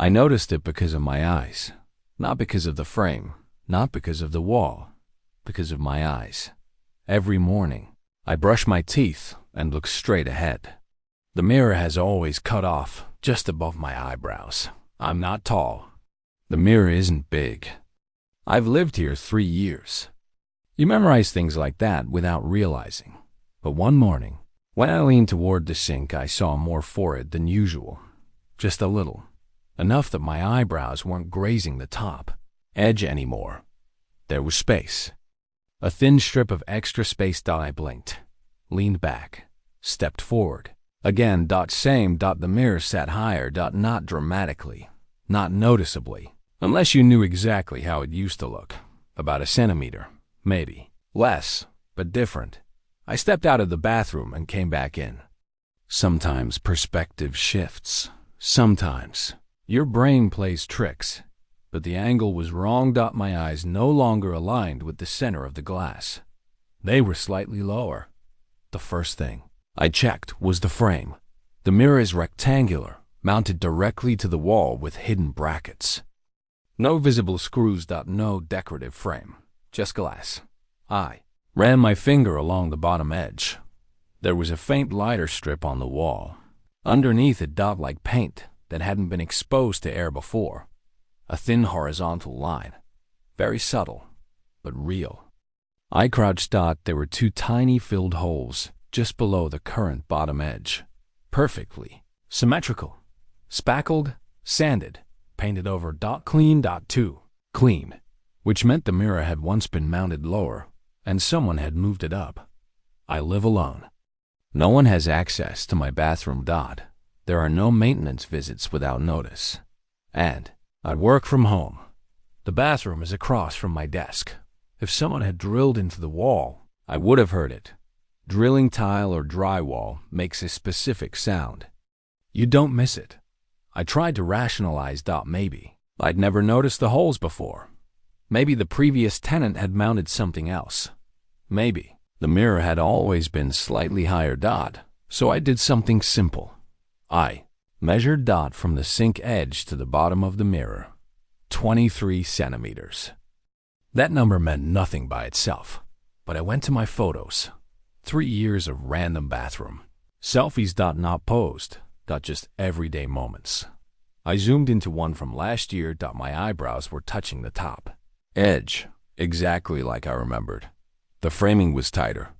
I noticed it because of my eyes, not because of the frame, not because of the wall, because of my eyes. Every morning, I brush my teeth and look straight ahead. The mirror has always cut off just above my eyebrows. I'm not tall. The mirror isn't big. I've lived here 3 years. You memorize things like that without realizing. But one morning, when I leaned toward the sink, I saw more forehead than usual. Just a little. Enough that my eyebrows weren't grazing the top edge anymore. There was space. A thin strip of extra space. I blinked, leaned back, stepped forward. Again, same. The mirror sat higher. Not dramatically, not noticeably, unless you knew exactly how it used to look. About a centimeter, maybe. Less, but different. I stepped out of the bathroom and came back in. Sometimes perspective shifts. Sometimes your brain plays tricks, but the angle was wrong. My eyes no longer aligned with the center of the glass. They were slightly lower. The first thing I checked was the frame. The mirror is rectangular, mounted directly to the wall with hidden brackets. No visible screws. No decorative frame, just glass. I ran my finger along the bottom edge. There was a faint lighter strip on the wall. Underneath it, like paint that hadn't been exposed to air before. A thin horizontal line. Very subtle, but real. I crouched. There were 2 tiny filled holes just below the current bottom edge. Perfectly symmetrical. Spackled, sanded, painted over. Clean. Too clean, which meant the mirror had once been mounted lower and someone had moved it up. I live alone. No one has access to my bathroom. There are no maintenance visits without notice. And I work from home. The bathroom is across from my desk. If someone had drilled into the wall, I would have heard it. Drilling tile or drywall makes a specific sound. You don't miss it. I tried to rationalize. Maybe I'd never noticed the holes before. Maybe the previous tenant had mounted something else. Maybe the mirror had always been slightly higher. So I did something simple. I measured. From the sink edge to the bottom of the mirror. 23 centimeters. That number meant nothing by itself, but I went to my photos. 3 years of random bathroom. Selfies. Not posed. Just everyday moments. I zoomed into one from last year. My eyebrows were touching the top edge, exactly like I remembered. The framing was tighter.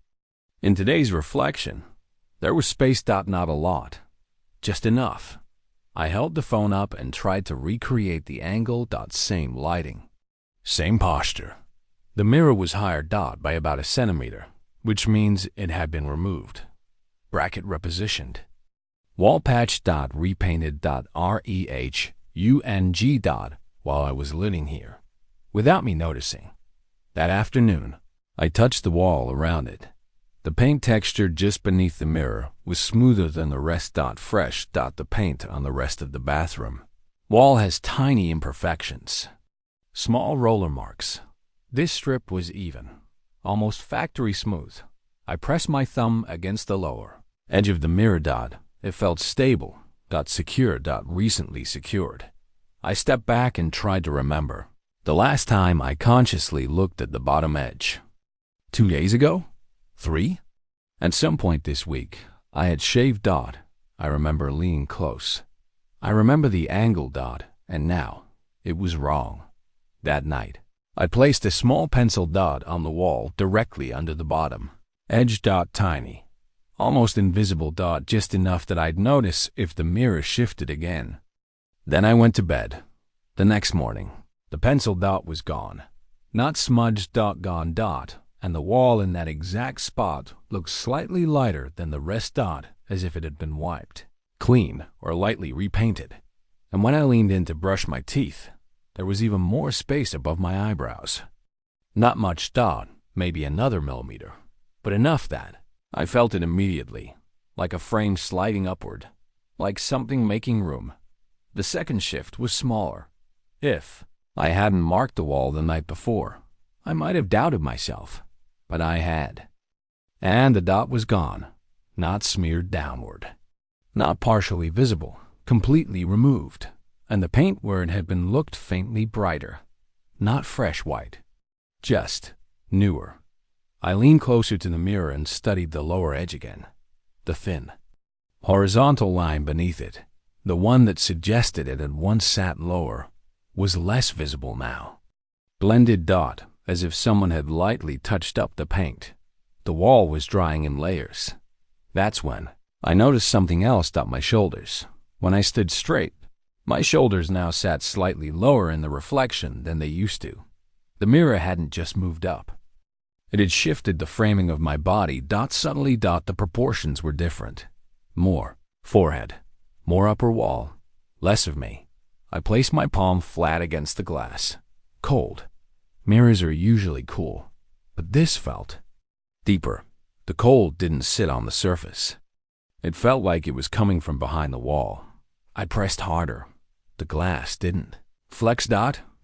In today's reflection, there was space. Not a lot. Just enough. I held the phone up and tried to recreate the angle. Same lighting. Same posture. The mirror was higher. By about a centimeter, which means it had been removed. Bracket repositioned. Wall patch. Repainted. REHUNG. While I was living here, without me noticing. That afternoon, I touched the wall around it. The paint texture just beneath the mirror was smoother than the rest. Fresh. The paint on the rest of the bathroom wall has tiny imperfections. Small roller marks. This strip was even, almost factory smooth. I pressed my thumb against the lower edge of the mirror. It felt stable. Secure. Recently secured. I stepped back and tried to remember the last time I consciously looked at the bottom edge. 2 days ago? 3? At some point this week, I had shaved. I remember leaning close. I remember the angle. And now, it was wrong. That night, I placed a small pencil. On the wall directly under the bottom edge. Tiny. Almost invisible. Just enough that I'd notice if the mirror shifted again. Then I went to bed. The next morning, the pencil. Was gone. Not smudged. Gone. And the wall in that exact spot looked slightly lighter than the rest. As if it had been wiped, clean, or lightly repainted. And when I leaned in to brush my teeth, there was even more space above my eyebrows. Not much. Maybe another millimeter, but enough that I felt it immediately, like a frame sliding upward, like something making room. The second shift was smaller. If I hadn't marked the wall the night before, I might have doubted myself, but I had. And the dot was gone, not smeared downward, not partially visible, completely removed. and the paint where it had been looked faintly brighter. Not fresh white, just newer. I leaned closer to the mirror and studied the lower edge again. The thin, horizontal line beneath it, the one that suggested it had once sat lower, was less visible now. Blended dot, as if someone had lightly touched up the paint. The wall was drying in layers. That's when I noticed something else my shoulders. When I stood straight, my shoulders now sat slightly lower in the reflection than they used to. The mirror hadn't just moved up. It had shifted the framing of my body. Subtly. The proportions were different. More forehead, more upper wall, less of me. I placed my palm flat against the glass. Cold. Mirrors are usually cool, but this felt deeper. The cold didn't sit on the surface. It felt like it was coming from behind the wall. I pressed harder. The glass didn't. Flex.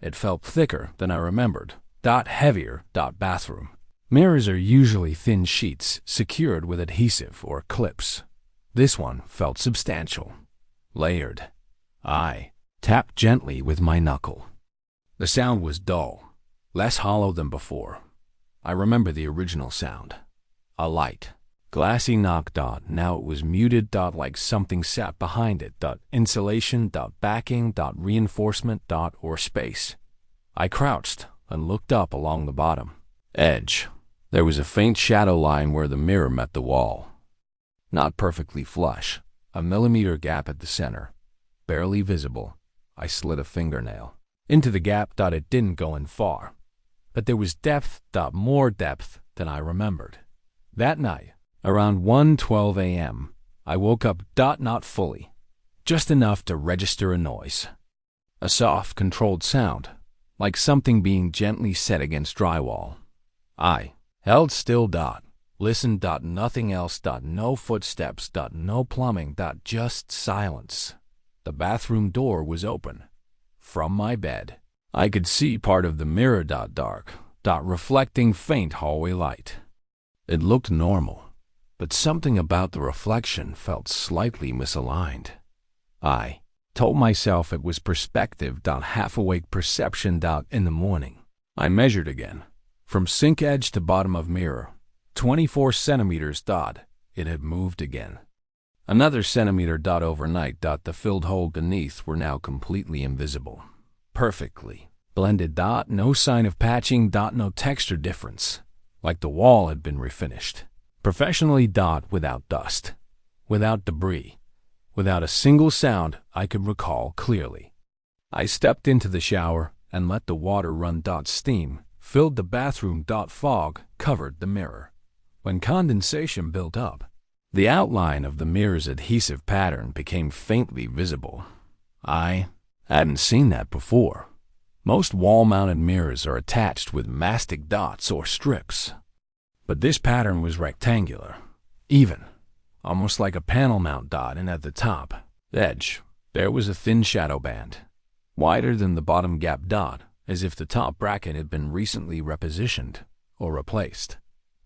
It felt thicker than I remembered. Heavier. Bathroom. Mirrors are usually thin sheets secured with adhesive or clips. This one felt substantial, layered. I tapped gently with my knuckle. The sound was dull, less hollow than before. I remember the original sound. A light, glassy knock. Now it was muted. Like something sat behind it. Insulation. Backing. Reinforcement. Or space. I crouched and looked up along the bottom edge. There was a faint shadow line where the mirror met the wall. Not perfectly flush, a millimeter gap at the center, barely visible. I slid a fingernail into the gap. It didn't go in far, but there was depth. More depth than I remembered. That night, around 1:12 a.m., I woke up. Not fully, just enough to register a noise. A soft, controlled sound, like something being gently set against drywall. I held still. Listened. Nothing else. No footsteps. No plumbing. Just silence. The bathroom door was open. From my bed, I could see part of the mirror. Dark. Reflecting faint hallway light. It looked normal, but something about the reflection felt slightly misaligned. I told myself it was perspective. Half-awake perception. In the morning, I measured again. From sink edge to bottom of mirror, 24 centimeters. It had moved again. Another centimeter. Overnight. The filled hole beneath were now completely invisible. Perfectly blended. No sign of patching. No texture difference. Like the wall had been refinished. Professionally. Without dust. Without debris. Without a single sound I could recall clearly. I stepped into the shower and let the water run. Steam filled the bathroom. Fog covered the mirror. When condensation built up, the outline of the mirror's adhesive pattern became faintly visible. I hadn't seen that before. Most wall-mounted mirrors are attached with mastic dots or strips. But this pattern was rectangular, even, almost like a panel mount. And at the top edge, there was a thin shadow band, wider than the bottom gap. As if the top bracket had been recently repositioned or replaced.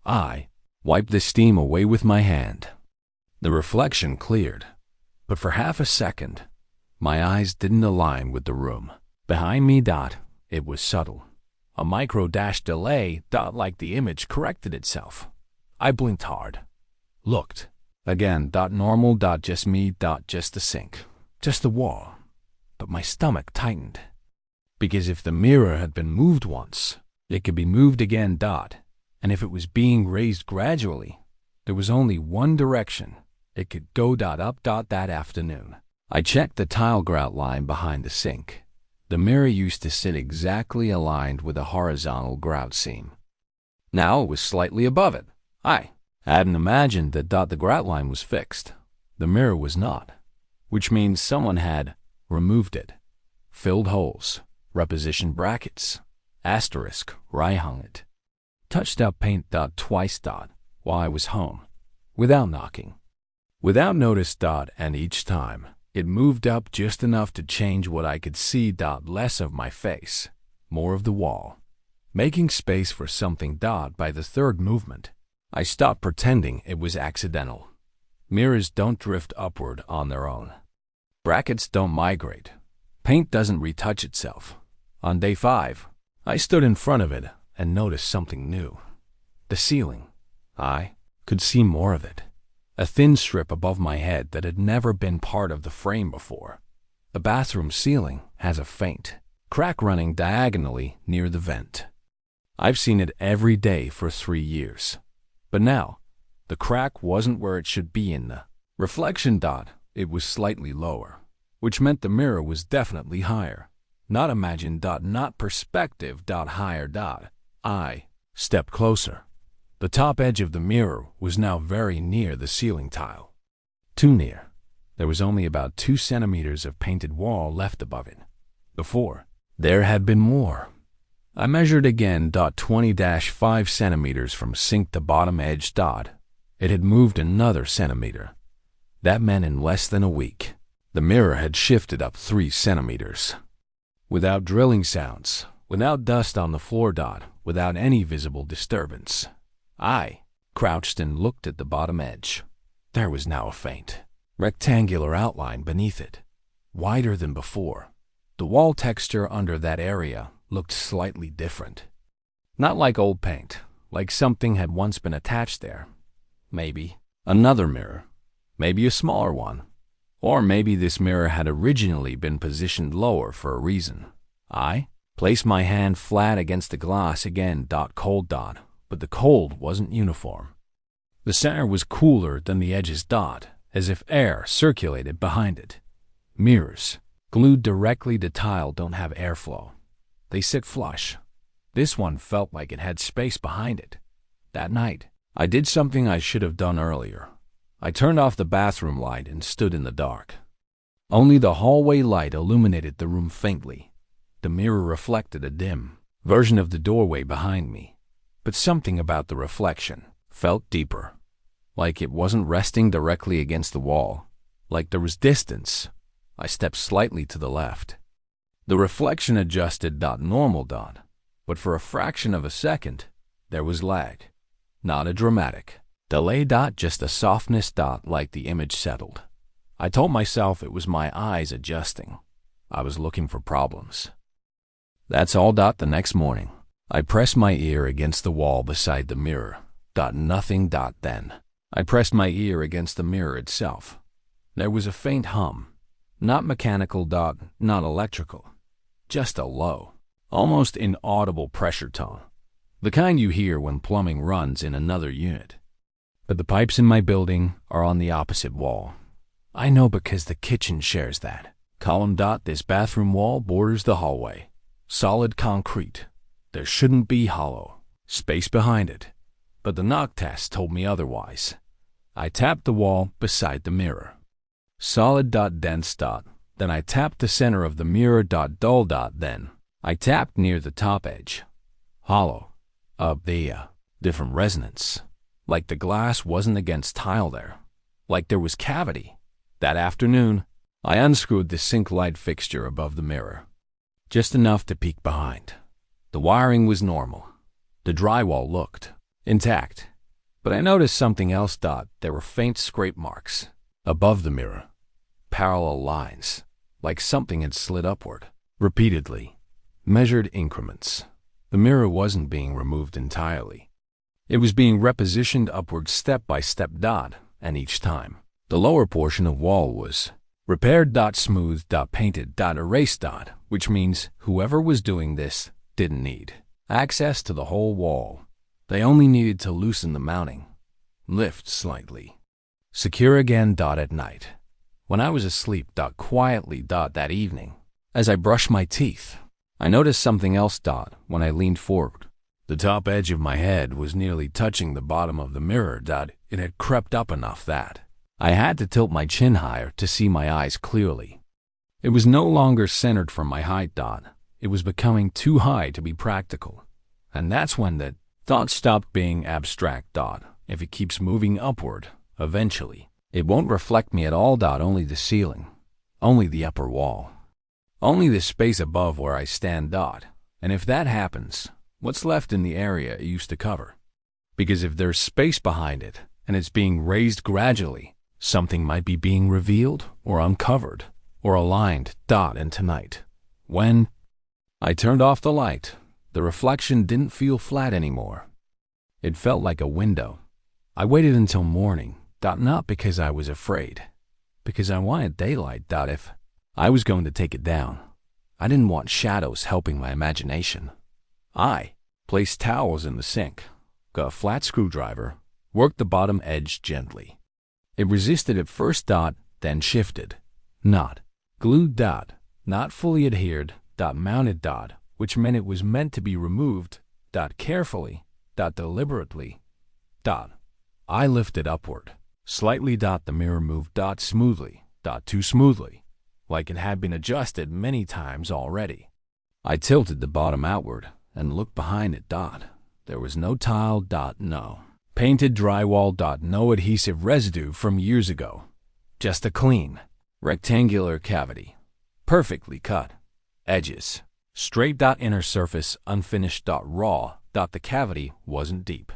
I wiped the steam away with my hand. The reflection cleared, but for half a second, my eyes didn't align with the room. Behind me. It was subtle. A micro delay. Like the image corrected itself. I blinked hard. Looked. Again. Normal. Just me. Just the sink. Just the wall. But my stomach tightened. Because if the mirror had been moved once, it could be moved again. And if it was being raised gradually, there was only one direction it could go. Up. That afternoon, I checked the tile grout line behind the sink. The mirror used to sit exactly aligned with a horizontal grout seam. Now it was slightly above it. I hadn't imagined that. The grout line was fixed. The mirror was not, which means someone had removed it, filled holes, repositioned brackets, asterisk, hung it, touched up paint. Twice. While I was home, without knocking, without notice. And each time, it moved up just enough to change what I could see. Less of my face, more of the wall, making space for something. By the third movement, I stopped pretending it was accidental. Mirrors don't drift upward on their own. Brackets don't migrate. Paint doesn't retouch itself. On day 5, I stood in front of it and noticed something new. The ceiling. I could see more of it. A thin strip above my head that had never been part of the frame before. The bathroom ceiling has a faint crack running diagonally near the vent. I've seen it every day for 3 years. But now, the crack wasn't where it should be in the reflection. It was slightly lower, which meant the mirror was definitely higher. Not imagined. Not perspective. Higher. I stepped closer. The top edge of the mirror was now very near the ceiling tile. Too near. There was only about 2 centimeters of painted wall left above it. Before, there had been more. I measured again. 20-5 centimeters from sink to bottom edge. It had moved another centimeter. That meant in less than a week, the mirror had shifted up 3 centimeters. Without drilling sounds, without dust on the floor. Without any visible disturbance. I crouched and looked at the bottom edge. There was now a faint, rectangular outline beneath it, wider than before. The wall texture under that area looked slightly different. Not like old paint, like something had once been attached there. Maybe another mirror, maybe a smaller one, or maybe this mirror had originally been positioned lower for a reason. I placed my hand flat against the glass again. Cold. But the cold wasn't uniform. The center was cooler than the edges. As if air circulated behind it. Mirrors glued directly to tile don't have airflow. They sit flush. This one felt like it had space behind it. That night, I did something I should have done earlier. I turned off the bathroom light and stood in the dark. Only the hallway light illuminated the room faintly. The mirror reflected a dim version of the doorway behind me. But something about the reflection felt deeper, like it wasn't resting directly against the wall, like there was distance. I stepped slightly to the left. The reflection adjusted. Normal. But for a fraction of a second, there was lag. Not a dramatic delay. Just a softness. Like the image settled. I told myself it was my eyes adjusting. I was looking for problems. That's all. The next morning, I pressed my ear against the wall beside the mirror. Nothing. Then I pressed my ear against the mirror itself. There was a faint hum. Not mechanical. Not electrical. Just a low, almost inaudible pressure tone. The kind you hear when plumbing runs in another unit. But the pipes in my building are on the opposite wall. I know because the kitchen shares that column. This bathroom wall borders the hallway. Solid concrete. There shouldn't be hollow space behind it, but the knock test told me otherwise. I tapped the wall beside the mirror. Solid. Dense. Then I tapped the center of the mirror. Dull. Then I tapped near the top edge. Hollow. Different resonance. Like the glass wasn't against tile there. Like there was cavity. That afternoon, I unscrewed the sink light fixture above the mirror. Just enough to peek behind. The wiring was normal. The drywall looked intact. But I noticed something else. There were faint scrape marks above the mirror. Parallel lines, like something had slid upward. Repeatedly. Measured increments. The mirror wasn't being removed entirely. It was being repositioned upward step by step. And each time, the lower portion of wall was repaired. Smoothed. Painted. Erased. Which means whoever was doing this didn't need access to the whole wall. They only needed to loosen the mounting, lift slightly. Secure again. At night, when I was asleep. Quietly. That evening, as I brushed my teeth, I noticed something else. When I leaned forward, the top edge of my head was nearly touching the bottom of the mirror. It had crept up enough that I had to tilt my chin higher to see my eyes clearly. It was no longer centered from my height. It was becoming too high to be practical. And that's when the thought stopped being abstract. If it keeps moving upward, eventually, it won't reflect me at all. Only the ceiling. Only the upper wall. Only the space above where I stand. And if that happens, what's left in the area it used to cover? Because if there's space behind it, and it's being raised gradually, something might be being revealed or uncovered, or aligned dot into night. When I turned off the light, the reflection didn't feel flat anymore. It felt like a window. I waited until morning, not because I was afraid, because I wanted daylight. If I was going to take it down, I didn't want shadows helping my imagination. I placed towels in the sink, got a flat screwdriver, worked the bottom edge gently. It resisted at first, then shifted. Not glued, not fully adhered, mounted, which meant it was meant to be removed, carefully, deliberately. I lifted upward, slightly, the mirror moved, smoothly, too smoothly, like it had been adjusted many times already. I tilted the bottom outward and looked behind it, There was no tile, no painted drywall, no adhesive residue from years ago. Just a clean, rectangular cavity, perfectly cut. Edges, straight, inner surface, unfinished, raw, the cavity wasn't deep.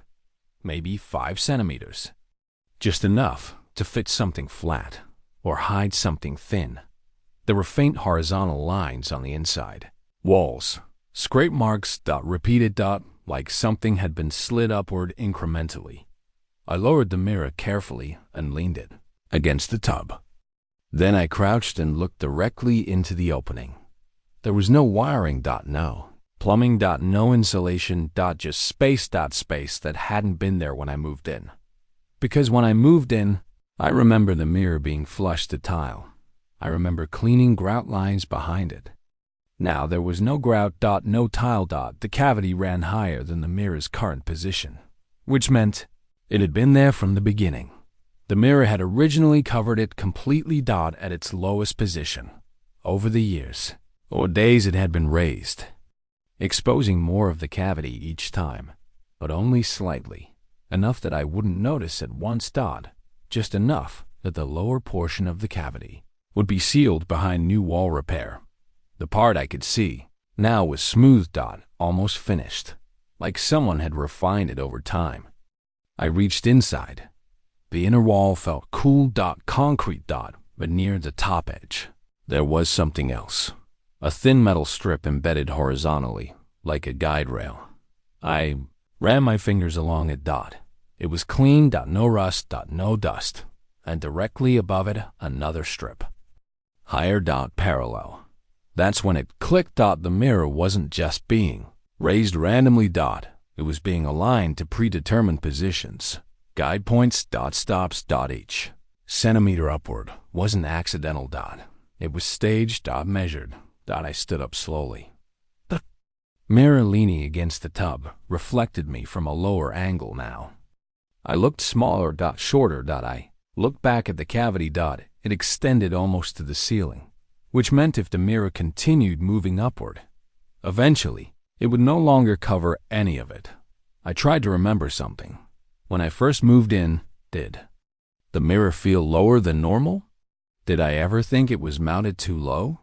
Maybe 5 centimeters. Just enough to fit something flat or hide something thin. There were faint horizontal lines on the inside. Walls, scrape marks, repeated, like something had been slid upward incrementally. I lowered the mirror carefully and leaned it against the tub. Then I crouched and looked directly into the opening. There was no wiring, no plumbing, no insulation, just space that hadn't been there when I moved in. Because when I moved in, I remember the mirror being flush to tile. I remember cleaning grout lines behind it. Now there was no grout, no tile, the cavity ran higher than the mirror's current position, which meant it had been there from the beginning. The mirror had originally covered it completely, at its lowest position. Over the years, or days, it had been raised, exposing more of the cavity each time, but only slightly, enough that I wouldn't notice at once, just enough that the lower portion of the cavity would be sealed behind new wall repair. The part I could see now was smooth, almost finished, like someone had refined it over time. I reached inside. The inner wall felt cool, concrete, but near the top edge, there was something else. A thin metal strip embedded horizontally, like a guide rail. I ran my fingers along it, It was clean, no rust, no dust, and directly above it, another strip. Higher, parallel. That's when it clicked, the mirror wasn't just being raised randomly, it was being aligned to predetermined positions. Guide points, stops, each centimeter upward wasn't accidental, It was staged, measured. I stood up slowly. The mirror leaning against the tub reflected me from a lower angle now. I looked smaller, shorter, I looked back at the cavity, it extended almost to the ceiling, which meant if the mirror continued moving upward, eventually it would no longer cover any of it. I tried to remember something. When I first moved in, did the mirror feel lower than normal? Did I ever think it was mounted too low?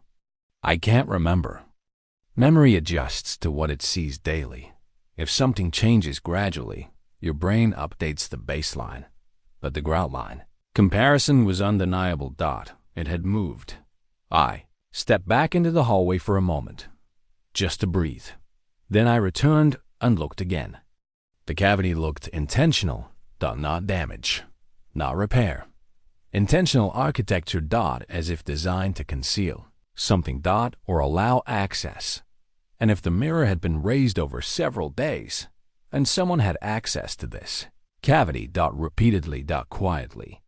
I can't remember. Memory adjusts to what it sees daily. If something changes gradually, your brain updates the baseline. But the grout line comparison was undeniable. It had moved. I stepped back into the hallway for a moment, just to breathe. Then I returned and looked again. The cavity looked intentional, not damage, not repair. Intentional architecture, as if designed to conceal something, or allow access. And if the mirror had been raised over several days, and someone had access to this cavity, repeatedly, quietly,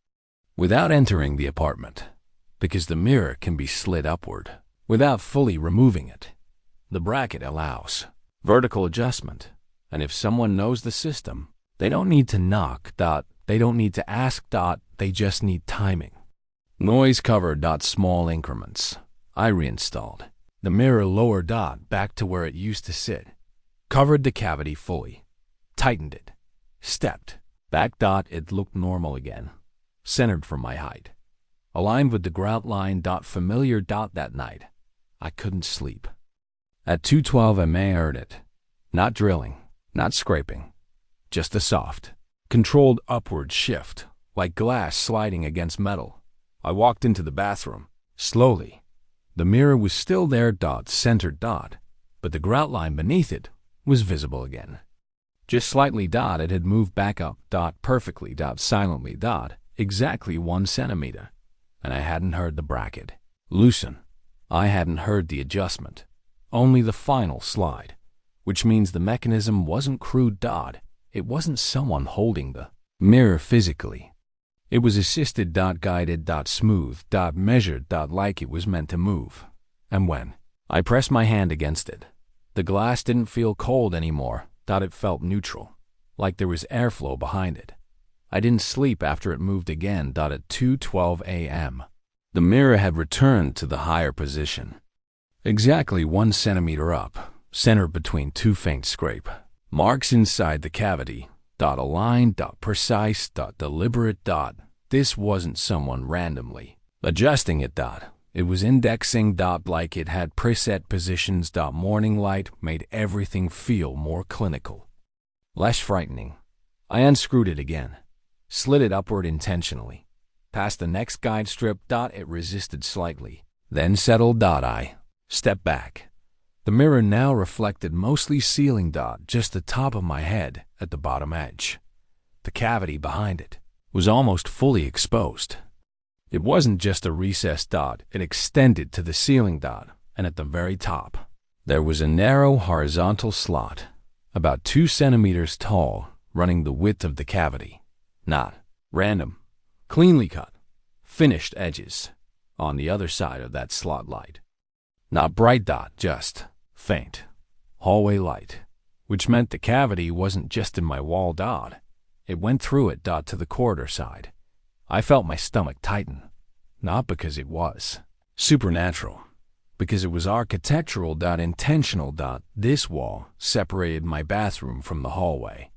without entering the apartment, because the mirror can be slid upward without fully removing it. The bracket allows vertical adjustment, and if someone knows the system, they don't need to knock, they don't need to ask, they just need timing. Noise cover, small increments. I reinstalled the mirror lower, back to where it used to sit, covered the cavity fully, tightened it, stepped back, it looked normal again, centered for my height, aligned with the grout line, familiar. That night, I couldn't sleep. At 2:12 I heard it, not drilling, not scraping, just a soft, controlled upward shift, like glass sliding against metal. I walked into the bathroom, slowly, The mirror was still there dot centered dot, but the grout line beneath it was visible again. Just slightly dot it had moved back up dot perfectly dot silently dot exactly 1 centimeter, and I hadn't heard the bracket loosen. I hadn't heard the adjustment, only the final slide, which means the mechanism wasn't crude dot. It wasn't someone holding the mirror physically. It was assisted dot guided dot smooth dot measured dot like it was meant to move. And when I pressed my hand against it, the glass didn't feel cold anymore dot it felt neutral, like there was airflow behind it. I didn't sleep after it moved again dot at 2:12 a.m. The mirror had returned to the higher position, exactly 1 centimeter up, centered between 2 faint scrape marks inside the cavity dot aligned dot precise dot deliberate dot. This wasn't someone randomly adjusting it dot. It was indexing dot like it had preset positions dot. Morning light made everything feel more clinical, less frightening. I unscrewed it again, slid it upward intentionally. Past the next guide strip dot it resisted slightly, then settled dot. I stepped back. The mirror now reflected mostly ceiling dot, just the top of my head at the bottom edge. The cavity behind it was almost fully exposed. It wasn't just a recessed dot, it extended to the ceiling dot, and at the very top, there was a narrow horizontal slot, about 2 centimeters tall, running the width of the cavity. Not random, cleanly cut, finished edges on the other side of that slot light. Not bright dot, just faint hallway light, which meant the cavity wasn't just in my wall dot. It went through it dot to the corridor side. I felt my stomach tighten, not because it was supernatural, because it was architectural dot intentional dot. This wall separated my bathroom from the hallway.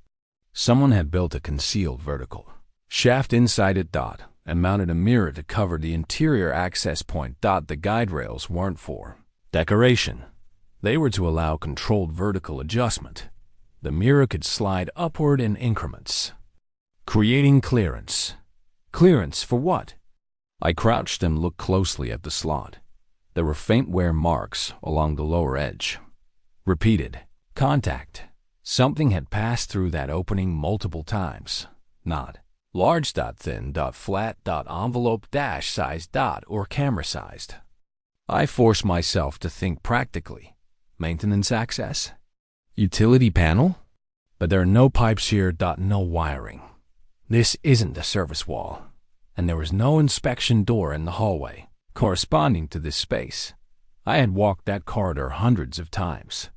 Someone had built a concealed vertical shaft inside it dot and mounted a mirror to cover the interior access point dot. The guide rails weren't for decoration. They were to allow controlled vertical adjustment. The mirror could slide upward in increments, creating clearance. Clearance for what? I crouched and looked closely at the slot. There were faint wear marks along the lower edge. Repeated contact. Something had passed through that opening multiple times. Not large dot thin dot flat dot envelope dash sized dot or camera sized. I forced myself to think practically. Maintenance access? Utility panel? But there are no pipes here dot no wiring. This isn't a service wall, and there was no inspection door in the hallway corresponding to this space. I had walked that corridor hundreds of times.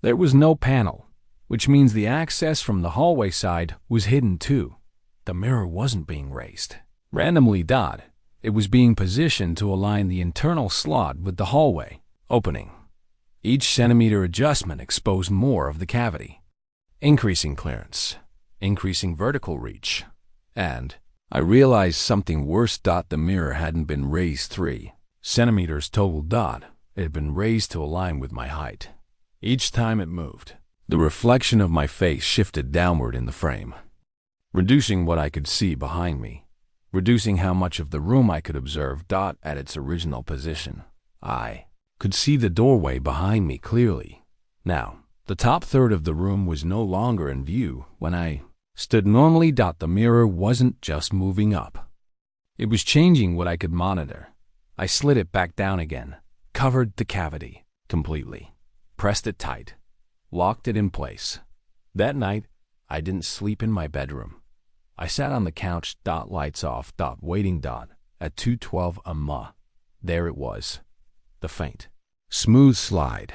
There was no panel, which means the access from the hallway side was hidden too. The mirror wasn't being raised randomly dot. It was being positioned to align the internal slot with the hallway opening. Each centimeter adjustment exposed more of the cavity, increasing clearance, increasing vertical reach, and I realized something worse dot. The mirror hadn't been raised 3 centimeters total dot. It had been raised to align with my height. Each time it moved, the reflection of my face shifted downward in the frame, reducing what I could see behind me, reducing how much of the room I could observe dot at its original position. I could see the doorway behind me clearly. Now, the top third of the room was no longer in view when I stood normally dot. The mirror wasn't just moving up. It was changing what I could monitor. I slid it back down again, covered the cavity completely, pressed it tight, locked it in place. That night, I didn't sleep in my bedroom. I sat on the couch dot lights off dot waiting dot at 2:12 a.m. There it was. The faint, smooth slide.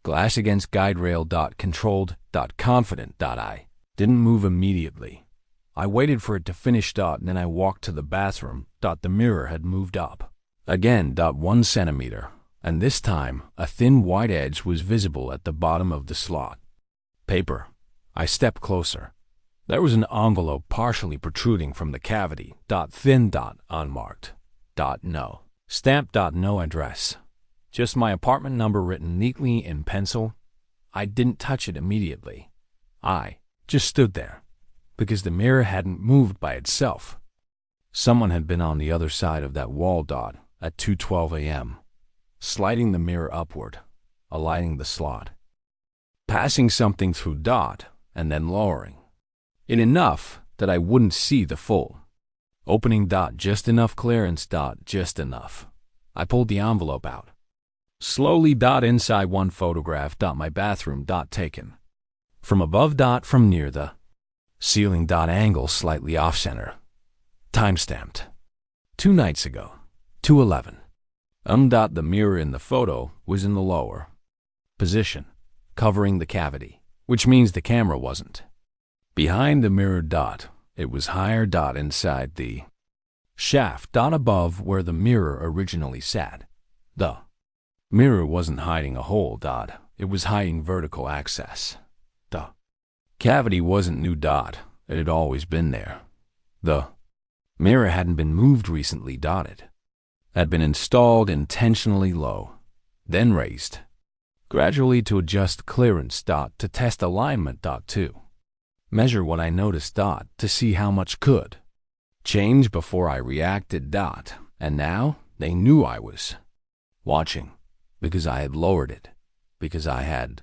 Glass against guide rail dot controlled dot confident dot. I didn't move immediately. I waited for it to finish dot and then I walked to the bathroom dot. The mirror had moved up again dot 1 centimeter, and this time a thin white edge was visible at the bottom of the slot. Paper. I stepped closer. There was an envelope partially protruding from the cavity dot thin dot unmarked dot no stamped dot no address. Just my apartment number written neatly in pencil. I didn't touch it immediately. I just stood there, because the mirror hadn't moved by itself. Someone had been on the other side of that wall dot at 2:12 a.m. sliding the mirror upward, aligning the slot, passing something through dot, and then lowering it enough that I wouldn't see the full. Opening dot just enough clearance dot just enough. I pulled the envelope out. Slowly dot inside one photograph dot my bathroom dot taken. From above dot from near the ceiling dot angle slightly off center. Time-stamped. 2 nights ago. 2:11. Dot the mirror in the photo was in the lower position, covering the cavity, which means the camera wasn't behind the mirror dot. It was higher dot inside the shaft dot above where the mirror originally sat. The mirror wasn't hiding a hole dot. It was hiding vertical access. The cavity wasn't new dot. It had always been there. The mirror hadn't been moved recently dotted. Had been installed intentionally low, then raised, gradually to adjust clearance dot to test alignment dot too. Measure what I noticed dot to see how much could change before I reacted dot, and now they knew I was watching because I had lowered it, because I had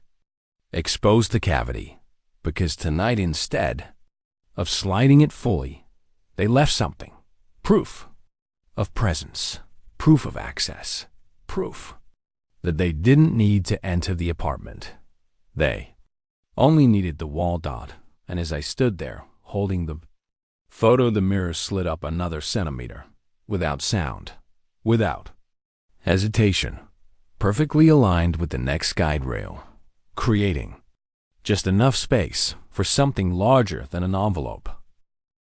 exposed the cavity, because tonight instead of sliding it fully, they left something, proof of presence, proof of access, proof that they didn't need to enter the apartment. They only needed the wall dot. And as I stood there, holding the photo, the mirror slid up another centimeter, without sound, without hesitation, perfectly aligned with the next guide rail, creating just enough space for something larger than an envelope.